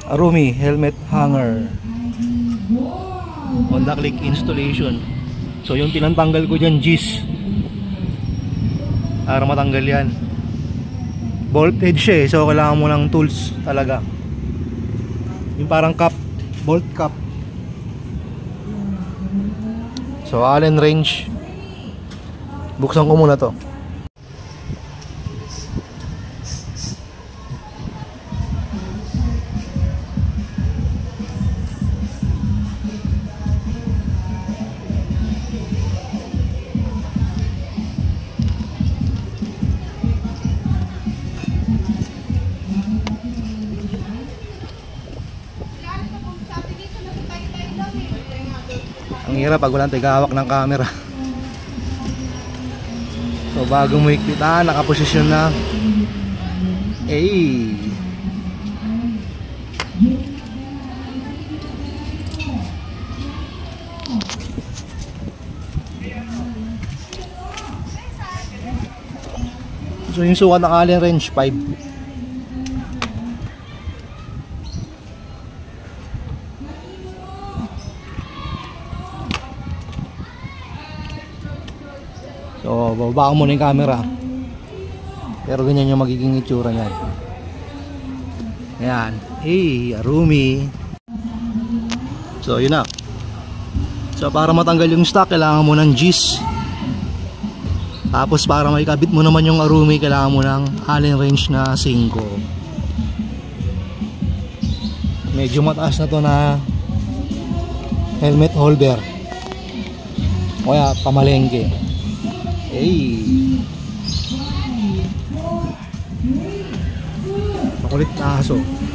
Arumi helmet hanger. Honda Click installation. So yung tinatanggal ko dyan, G's, para matanggal yan. Bolted siya so kailangan mo ng tools talaga. Yung parang cap, bolt cap. So Allen wrench. Buksan ko muna to. Ang hirap pag walang tigawak ng camera. So bago mo ikita, nakaposisyon na. So yung sukat ng Allen wrench 5. So bababa ko muna yung camera. Pero ganyan yung magiging itsura niyan. Ayan. Arumi. So yun na. So para matanggal yung stock, kailangan mo ng G's. Tapos para maikabit mo naman yung Arumi, kailangan mo ng Allen wrench na 5. Medyo mataas na to na helmet holder. O kaya pamalengke. Makulit na aso.